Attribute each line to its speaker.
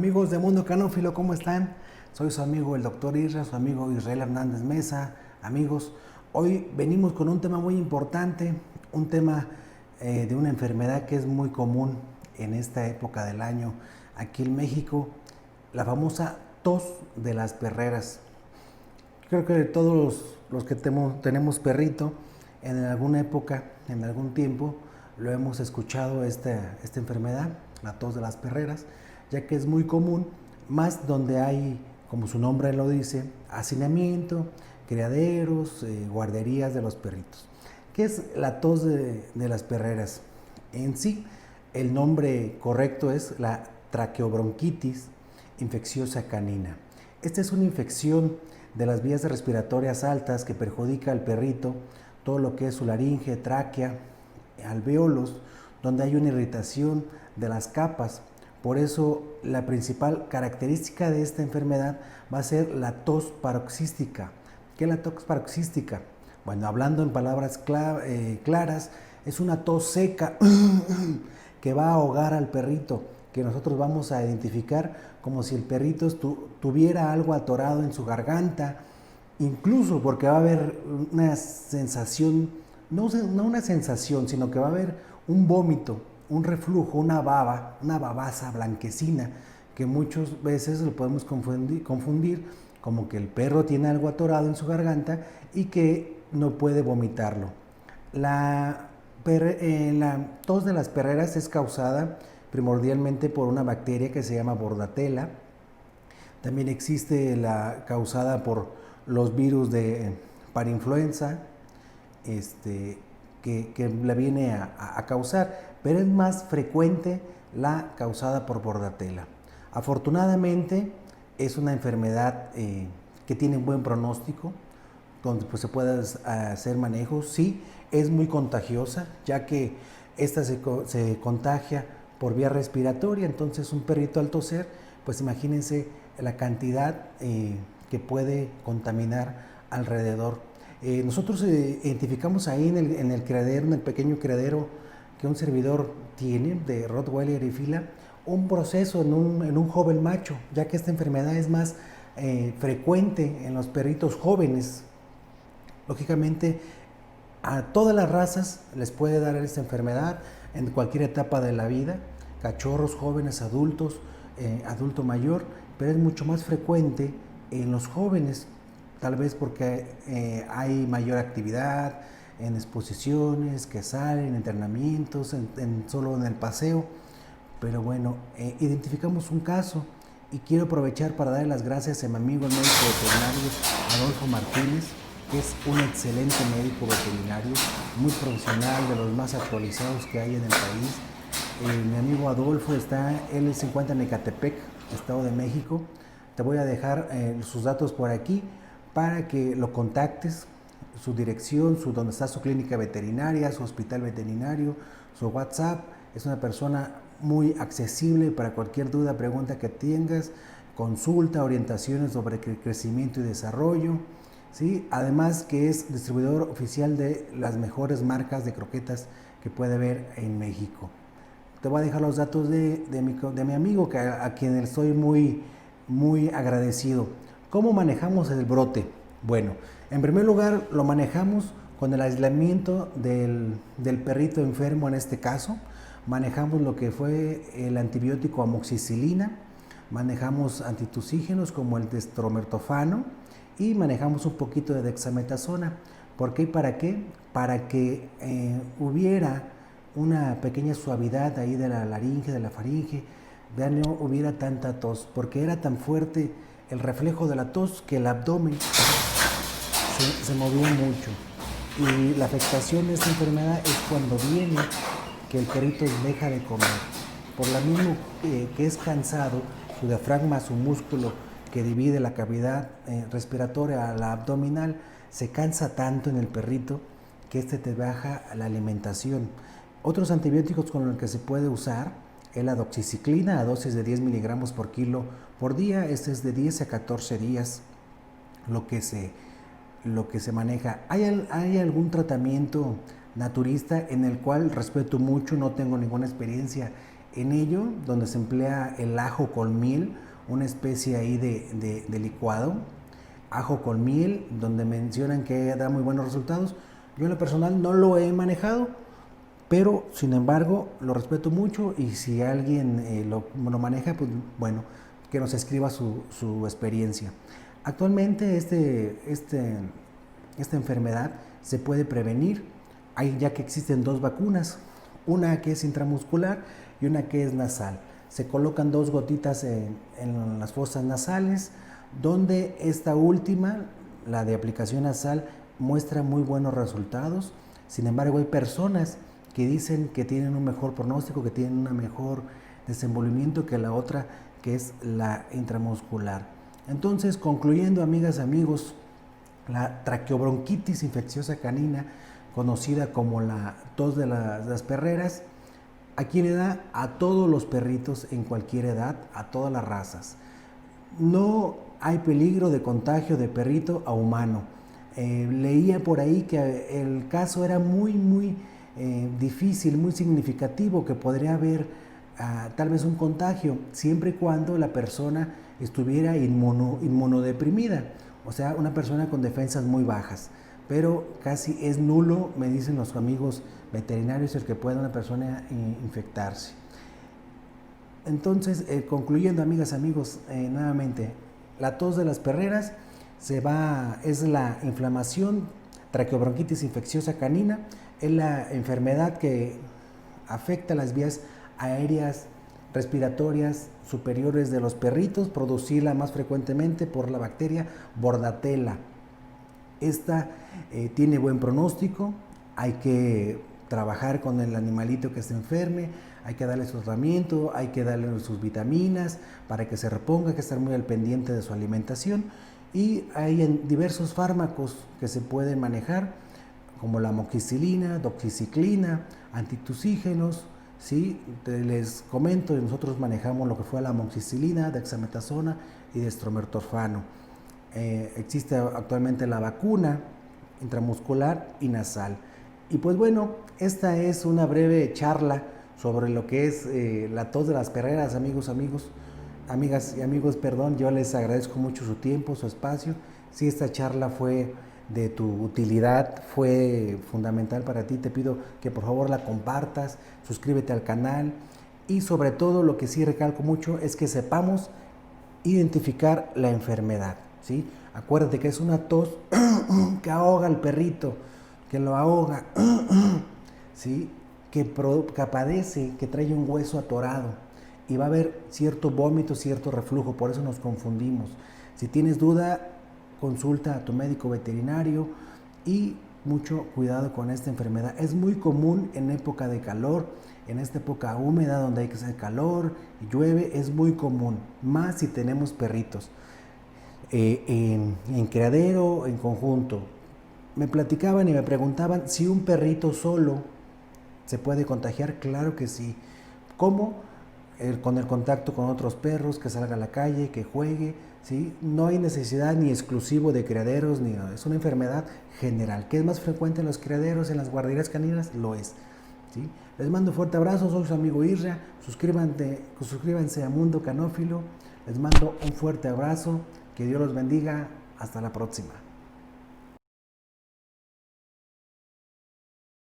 Speaker 1: Amigos de Mundo Canófilo, ¿cómo están? Soy su amigo el doctor Isra, su amigo Israel Hernández Mesa. Amigos, hoy venimos con un tema muy importante, un tema de una enfermedad que es muy común en esta época del año aquí en México, la famosa tos de las perreras. Creo que todos los que tenemos perrito, en alguna época, en algún tiempo, lo hemos escuchado esta enfermedad, la tos de las perreras, ya que es muy común, más donde hay, como su nombre lo dice, hacinamiento, criaderos, guarderías de los perritos. ¿Qué es la tos de las perreras? En sí, el nombre correcto es la traqueobronquitis infecciosa canina. Esta es una infección de las vías respiratorias altas que perjudica al perrito, todo lo que es su laringe, tráquea, alvéolos, donde hay una irritación de las capas. Por eso la principal característica de esta enfermedad va a ser la tos paroxística. ¿Qué es la tos paroxística? Bueno, hablando en palabras claras, es una tos seca que va a ahogar al perrito, que nosotros vamos a identificar como si el perrito tuviera algo atorado en su garganta, incluso porque va a haber una sensación, no una sensación, sino que va a haber un vómito, un reflujo, una babaza blanquecina, que muchas veces lo podemos confundir como que el perro tiene algo atorado en su garganta y que no puede vomitarlo. La tos de las perreras es causada primordialmente por una bacteria que se llama Bordetella. También existe la causada por los virus de parainfluenza, que la viene a causar, pero es más frecuente la causada por Bordetella. Afortunadamente es una enfermedad que tiene un buen pronóstico, donde pues, se puede hacer manejos. Sí, es muy contagiosa, ya que esta se contagia por vía respiratoria. Entonces un perrito al toser, pues imagínense la cantidad que puede contaminar alrededor. Nosotros identificamos ahí en el criadero, en el pequeño criadero que un servidor tiene de Rottweiler y Fila, un proceso en un joven macho, ya que esta enfermedad es más frecuente en los perritos jóvenes. Lógicamente, a todas las razas les puede dar esta enfermedad en cualquier etapa de la vida, cachorros, jóvenes, adultos, adulto mayor, pero es mucho más frecuente en los jóvenes, tal vez porque hay mayor actividad en exposiciones, que salen, entrenamientos, solo en el paseo. Pero bueno, identificamos un caso y quiero aprovechar para dar las gracias a mi amigo el médico veterinario Adolfo Martínez, que es un excelente médico veterinario, muy profesional, de los más actualizados que hay en el país. Mi amigo Adolfo él se encuentra en Ecatepec, Estado de México. Te voy a dejar sus datos por aquí para que lo contactes, su dirección, donde está su clínica veterinaria, su hospital veterinario, su WhatsApp. Es una persona muy accesible para cualquier duda, pregunta que tengas, consulta, orientaciones sobre crecimiento y desarrollo. ¿Sí? Además que es distribuidor oficial de las mejores marcas de croquetas que puede haber en México. Te voy a dejar los datos de mi amigo, a quien estoy muy agradecido. ¿Cómo manejamos el brote? Bueno, en primer lugar lo manejamos con el aislamiento del perrito enfermo en este caso. Manejamos lo que fue el antibiótico amoxicilina, manejamos antitusígenos como el dextromertofano y manejamos un poquito de dexametasona. ¿Por qué y para qué? Para que hubiera una pequeña suavidad ahí de la laringe, de la faringe, ya no hubiera tanta tos, porque era tan fuerte el reflejo de la tos que el abdomen se movía mucho. Y la afectación de esta enfermedad es cuando viene que el perrito deja de comer. Por lo mismo que es cansado, su diafragma, su músculo que divide la cavidad respiratoria a la abdominal, se cansa tanto en el perrito que te baja la alimentación. Otros antibióticos con los que se puede usar es la doxiciclina a dosis de 10 miligramos por kilo por día. Este es de 10 a 14 días lo que se maneja. ¿Hay algún tratamiento naturista en el cual respeto mucho, no tengo ninguna experiencia en ello, donde se emplea el ajo con miel, una especie ahí de licuado, ajo con miel, donde mencionan que da muy buenos resultados. Yo en lo personal no lo he manejado, pero sin embargo lo respeto mucho, y si alguien lo maneja, pues bueno, que nos escriba su experiencia. Actualmente esta enfermedad se puede prevenir, ya que existen 2 vacunas, una que es intramuscular y una que es nasal. Se colocan 2 gotitas en las fosas nasales, donde esta última, la de aplicación nasal, muestra muy buenos resultados. Sin embargo, hay personas que dicen que tienen un mejor pronóstico, que tienen un mejor desenvolvimiento que la otra, que es la intramuscular. Entonces, concluyendo, amigas, amigos, la traqueobronquitis infecciosa canina, conocida como la tos de las perreras, ¿a quién le da? A todos los perritos en cualquier edad, a todas las razas. No hay peligro de contagio de perrito a humano. Leía por ahí que el caso era muy difícil, muy significativo, que podría haber tal vez un contagio, siempre y cuando la persona estuviera inmunodeprimida, o sea, una persona con defensas muy bajas. Pero casi es nulo, me dicen los amigos veterinarios, el que pueda una persona infectarse. Entonces, concluyendo, amigas, amigos, nuevamente, la tos de las perreras es la inflamación, traqueobronquitis infecciosa canina, es la enfermedad que afecta las vías aéreas respiratorias superiores de los perritos, producida más frecuentemente por la bacteria Bordetella. Esta tiene buen pronóstico, hay que trabajar con el animalito que se enferme, hay que darle su tratamiento, hay que darle sus vitaminas para que se reponga, hay que estar muy al pendiente de su alimentación, y hay diversos fármacos que se pueden manejar, como la amoxicilina, doxiciclina, antitusígenos, ¿sí? Les comento, nosotros manejamos lo que fue la amoxicilina, dexametasona y dextrometorfano. Existe actualmente la vacuna intramuscular y nasal. Y pues bueno, esta es una breve charla sobre lo que es la tos de las perreras, amigas y amigos, perdón. Yo les agradezco mucho su tiempo, su espacio. Si esta charla fue de tu utilidad, fue fundamental para ti, te pido que por favor la compartas, suscríbete al canal, y sobre todo lo que sí recalco mucho es que sepamos identificar la enfermedad, ¿sí? Acuérdate que es una tos que ahoga al perrito, que lo ahoga, ¿sí? Que padece, que trae un hueso atorado, y va a haber cierto vómito, cierto reflujo, por eso nos confundimos. Si tienes duda, consulta a tu médico veterinario, y mucho cuidado con esta enfermedad. Es muy común en época de calor, en esta época húmeda donde hay que hacer calor y llueve, es muy común, más si tenemos perritos en criadero, en conjunto. Me platicaban y me preguntaban si un perrito solo se puede contagiar. Claro que sí. ¿Cómo? Con el contacto con otros perros, que salga a la calle, que juegue, ¿sí? No hay necesidad ni exclusivo de criaderos ni nada. Es una enfermedad general. ¿Qué es más frecuente en los criaderos, en las guarderías caninas? Lo es, ¿sí? Les mando un fuerte abrazo, soy su amigo Isra. Suscríbanse a Mundo Canófilo. Les mando un fuerte abrazo. Que Dios los bendiga. Hasta la próxima.